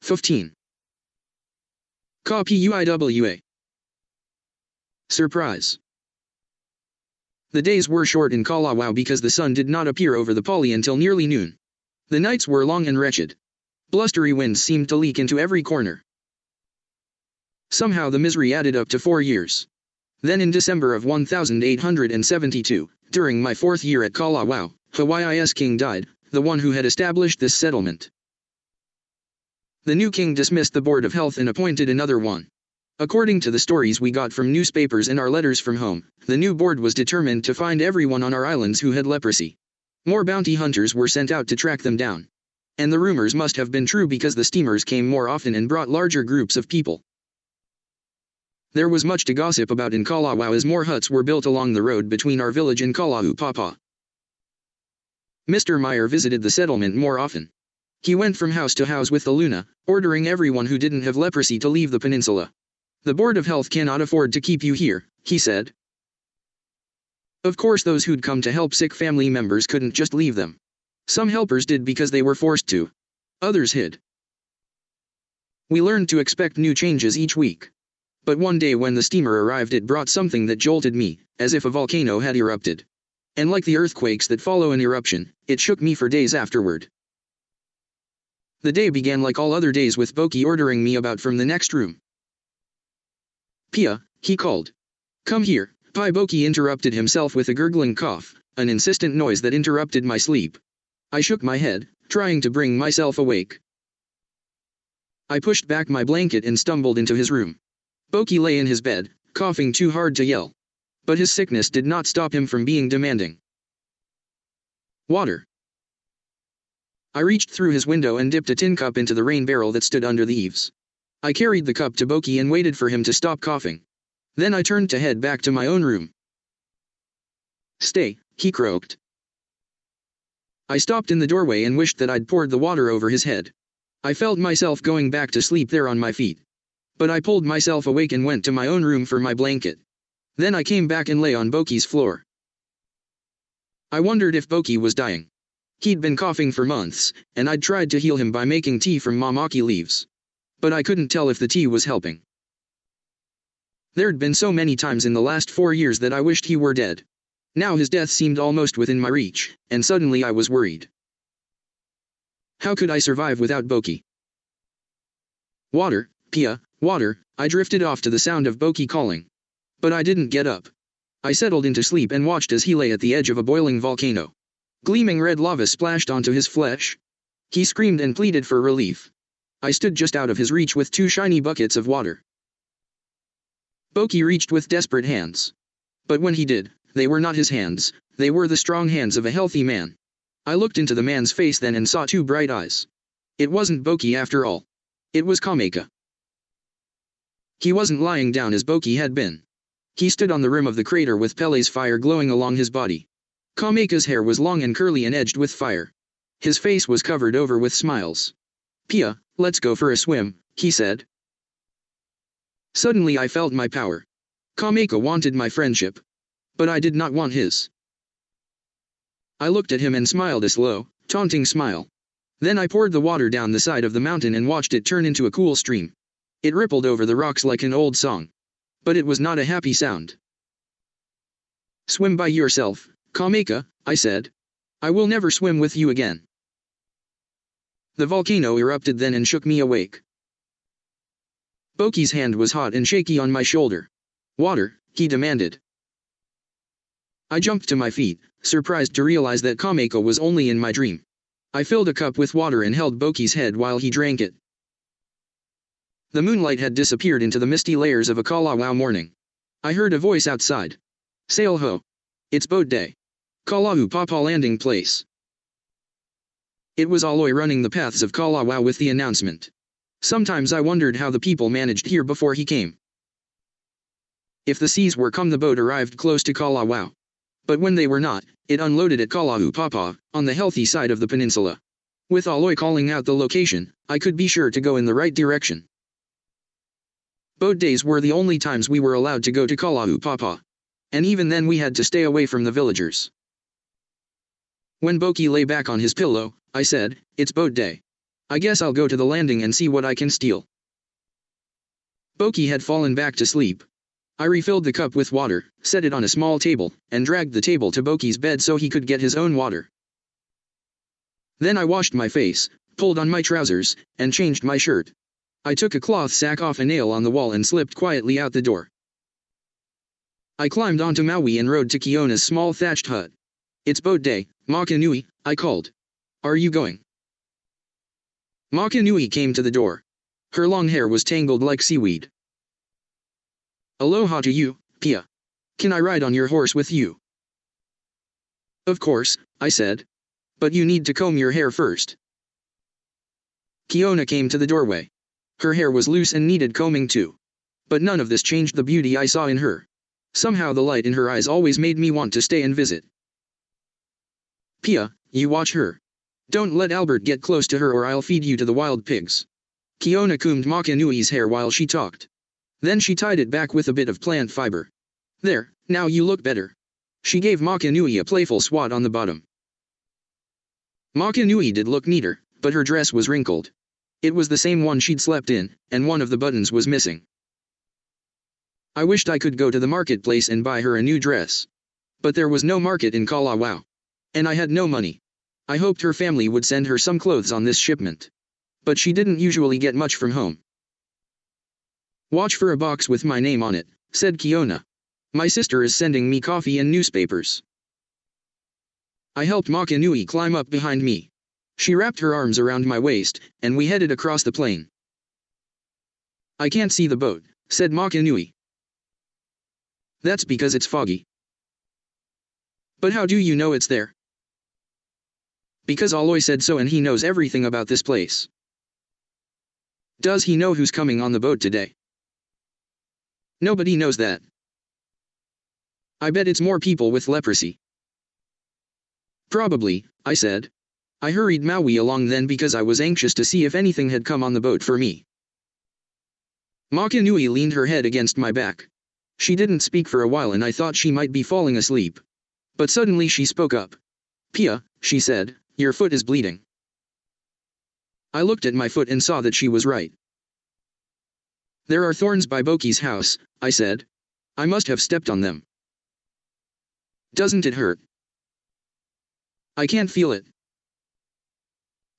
15. Copy. Surprise. The days were short in Kalawao because the sun did not appear over the Pali until nearly noon. The nights were long and wretched. Blustery winds seemed to leak into every corner. Somehow the misery added up to 4 years. Then in December of 1872, during my 4th year at Kalawao, Hawaii's king died, the one who had established this settlement. The new king dismissed the Board of Health and appointed another one. According to the stories we got from newspapers and our letters from home, the new board was determined to find everyone on our islands who had leprosy. More bounty hunters were sent out to track them down. And the rumors must have been true because the steamers came more often and brought larger groups of people. There was much to gossip about in Kalawao as more huts were built along the road between our village and Kala'upapa. Mr. Meyer visited the settlement more often. He went from house to house with the Luna, ordering everyone who didn't have leprosy to leave the peninsula. The Board of Health cannot afford to keep you here, he said. Of course those who'd come to help sick family members couldn't just leave them. Some helpers did because they were forced to. Others hid. We learned to expect new changes each week. But one day when the steamer arrived it brought something that jolted me, as if a volcano had erupted. And like the earthquakes that follow an eruption, it shook me for days afterward. The day began like all other days with Boki ordering me about from the next room. Pia, he called. Come here. Pai Boki interrupted himself with a gurgling cough, an insistent noise that interrupted my sleep. I shook my head, trying to bring myself awake. I pushed back my blanket and stumbled into his room. Boki lay in his bed, coughing too hard to yell. But his sickness did not stop him from being demanding. Water. I reached through his window and dipped a tin cup into the rain barrel that stood under the eaves. I carried the cup to Boki and waited for him to stop coughing. Then I turned to head back to my own room. Stay, he croaked. I stopped in the doorway and wished that I'd poured the water over his head. I felt myself going back to sleep there on my feet. But I pulled myself awake and went to my own room for my blanket. Then I came back and lay on Boki's floor. I wondered if Boki was dying. He'd been coughing for months, and I'd tried to heal him by making tea from mamaki leaves. But I couldn't tell if the tea was helping. There'd been so many times in the last 4 years that I wished he were dead. Now his death seemed almost within my reach, and suddenly I was worried. How could I survive without Boki? Water, Pia, water. I drifted off to the sound of Boki calling. But I didn't get up. I settled into sleep and watched as he lay at the edge of a boiling volcano. Gleaming red lava splashed onto his flesh. He screamed and pleaded for relief. I stood just out of his reach with 2 shiny buckets of water. Boki reached with desperate hands. But when he did, they were not his hands, they were the strong hands of a healthy man. I looked into the man's face then and saw 2 bright eyes. It wasn't Boki after all. It was Kameka. He wasn't lying down as Boki had been. He stood on the rim of the crater with Pele's fire glowing along his body. Kameka's hair was long and curly and edged with fire. His face was covered over with smiles. Pia, let's go for a swim, he said. Suddenly I felt my power. Kameka wanted my friendship. But I did not want his. I looked at him and smiled a slow, taunting smile. Then I poured the water down the side of the mountain and watched it turn into a cool stream. It rippled over the rocks like an old song. But it was not a happy sound. Swim by yourself, Kameka, I said. I will never swim with you again. The volcano erupted then and shook me awake. Boki's hand was hot and shaky on my shoulder. Water, he demanded. I jumped to my feet, surprised to realize that Kameka was only in my dream. I filled a cup with water and held Boki's head while he drank it. The moonlight had disappeared into the misty layers of a Kalawao morning. I heard a voice outside. Sail ho. It's boat day. Kala'upapa landing place. It was Aloy running the paths of Kalawao with the announcement. Sometimes I wondered how the people managed here before he came. If the seas were calm the boat arrived close to Kalawao. But when they were not, it unloaded at Kala'upapa, on the healthy side of the peninsula. With Aloy calling out the location, I could be sure to go in the right direction. Boat days were the only times we were allowed to go to Kala'upapa. And even then we had to stay away from the villagers. When Boki lay back on his pillow, I said, "It's boat day." I guess I'll go to the landing and see what I can steal. Boki had fallen back to sleep. I refilled the cup with water, set it on a small table, and dragged the table to Boki's bed so he could get his own water. Then I washed my face, pulled on my trousers, and changed my shirt. I took a cloth sack off a nail on the wall and slipped quietly out the door. I climbed onto Maui and rode to Kiona's small thatched hut. It's boat day, Makanui, I called. Are you going? Makanui came to the door. Her long hair was tangled like seaweed. Aloha to you, Pia. Can I ride on your horse with you? Of course, I said. But you need to comb your hair first. Kiona came to the doorway. Her hair was loose and needed combing too. But none of this changed the beauty I saw in her. Somehow the light in her eyes always made me want to stay and visit. Pia, you watch her. Don't let Albert get close to her or I'll feed you to the wild pigs. Kiona combed Makanui's hair while she talked. Then she tied it back with a bit of plant fiber. There, now you look better. She gave Makanui a playful swat on the bottom. Makanui did look neater, but her dress was wrinkled. It was the same one she'd slept in, and one of the buttons was missing. I wished I could go to the marketplace and buy her a new dress. But there was no market in Kalawao. And I had no money. I hoped her family would send her some clothes on this shipment. But she didn't usually get much from home. Watch for a box with my name on it, said Kiona. My sister is sending me coffee and newspapers. I helped Makanui climb up behind me. She wrapped her arms around my waist, and we headed across the plain. I can't see the boat, said Makanui. That's because it's foggy. But how do you know it's there? Because Aloy said so and he knows everything about this place. Does he know who's coming on the boat today? Nobody knows that. I bet it's more people with leprosy. Probably, I said. I hurried Maui along then because I was anxious to see if anything had come on the boat for me. Makanui leaned her head against my back. She didn't speak for a while and I thought she might be falling asleep. But suddenly she spoke up. Pia, she said, your foot is bleeding. I looked at my foot and saw that she was right. There are thorns by Boki's house, I said. I must have stepped on them. Doesn't it hurt? I can't feel it.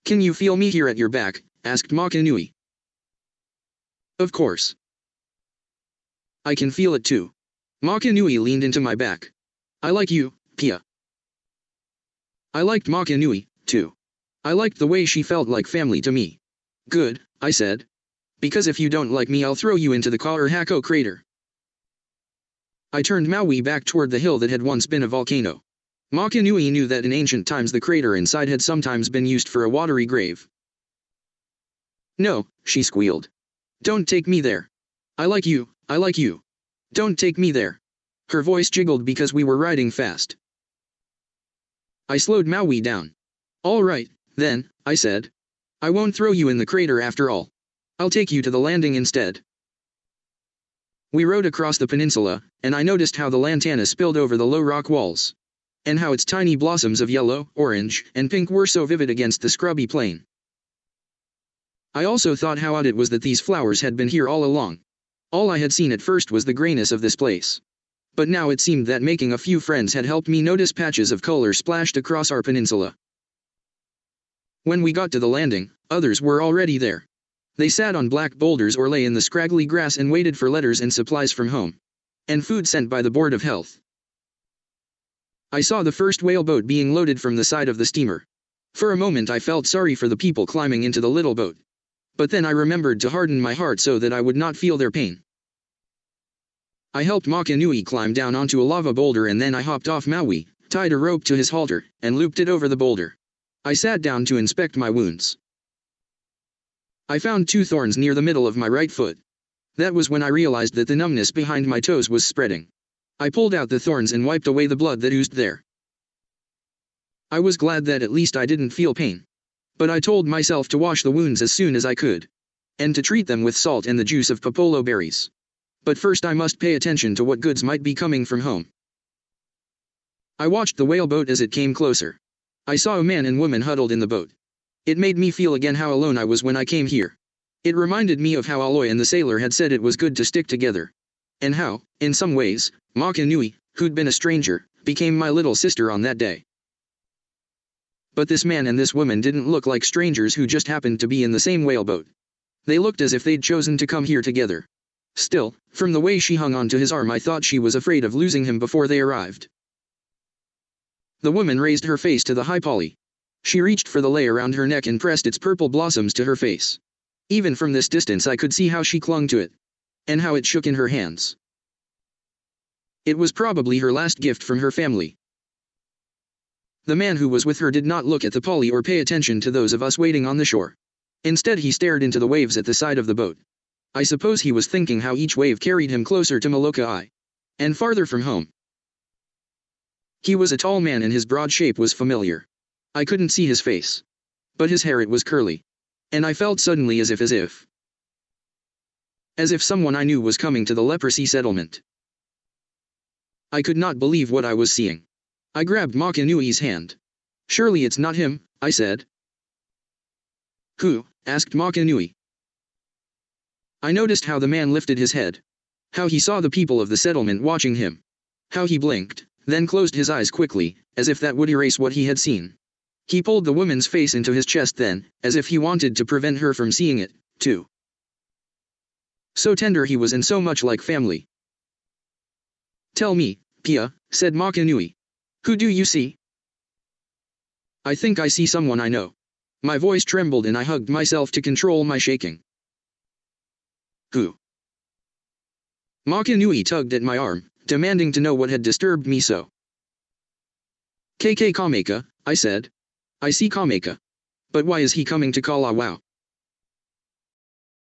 Can you feel me here at your back? Asked Makanui. Of course. I can feel it too. Makanui leaned into my back. I like you, Pia. I liked Makanui, too. I liked the way she felt like family to me. Good, I said. Because if you don't like me I'll throw you into the Kaurahako crater. I turned Maui back toward the hill that had once been a volcano. Makanui knew that in ancient times the crater inside had sometimes been used for a watery grave. No, she squealed. Don't take me there. I like you, I like you. Don't take me there. Her voice jiggled because we were riding fast. I slowed Maui down. All right, then, I said. I won't throw you in the crater after all. I'll take you to the landing instead. We rode across the peninsula, and I noticed how the lantana spilled over the low rock walls. And how its tiny blossoms of yellow, orange, and pink were so vivid against the scrubby plain. I also thought how odd it was that these flowers had been here all along. All I had seen at first was the grayness of this place. But now it seemed that making a few friends had helped me notice patches of color splashed across our peninsula. When we got to the landing, others were already there. They sat on black boulders or lay in the scraggly grass and waited for letters and supplies from home. And food sent by the Board of Health. I saw the first whaleboat being loaded from the side of the steamer. For a moment I felt sorry for the people climbing into the little boat. But then I remembered to harden my heart so that I would not feel their pain. I helped Makanui climb down onto a lava boulder and then I hopped off Maui, tied a rope to his halter, and looped it over the boulder. I sat down to inspect my wounds. I found 2 thorns near the middle of my right foot. That was when I realized that the numbness behind my toes was spreading. I pulled out the thorns and wiped away the blood that oozed there. I was glad that at least I didn't feel pain. But I told myself to wash the wounds as soon as I could. And to treat them with salt and the juice of popolo berries. But first I must pay attention to what goods might be coming from home. I watched the whaleboat as it came closer. I saw a man and woman huddled in the boat. It made me feel again how alone I was when I came here. It reminded me of how Aloy and the sailor had said it was good to stick together. And how, in some ways, Maka Nui, who'd been a stranger, became my little sister on that day. But this man and this woman didn't look like strangers who just happened to be in the same whaleboat. They looked as if they'd chosen to come here together. Still, from the way she hung onto his arm, I thought she was afraid of losing him before they arrived. The woman raised her face to the high poly. She reached for the lei around her neck and pressed its purple blossoms to her face. Even from this distance I could see how she clung to it. And how it shook in her hands. It was probably her last gift from her family. The man who was with her did not look at the poly or pay attention to those of us waiting on the shore. Instead he stared into the waves at the side of the boat. I suppose he was thinking how each wave carried him closer to Molokai. And farther from home. He was a tall man and his broad shape was familiar. I couldn't see his face. But his hair, it was curly. And I felt suddenly as if someone I knew was coming to the leprosy settlement. I could not believe what I was seeing. I grabbed Maka Nui's hand. Surely it's not him, I said. Who? Asked Maka Nui. I noticed how the man lifted his head. How he saw the people of the settlement watching him. How he blinked, then closed his eyes quickly, as if that would erase what he had seen. He pulled the woman's face into his chest then, as if he wanted to prevent her from seeing it, too. So tender he was and so much like family. Tell me, Pia, said Maka Nui. Who do you see? I think I see someone I know. My voice trembled and I hugged myself to control my shaking. Who? Maka Nui tugged at my arm, demanding to know what had disturbed me so. KK Kameka, I said. I see Kameka. But why is he coming to Kalawao?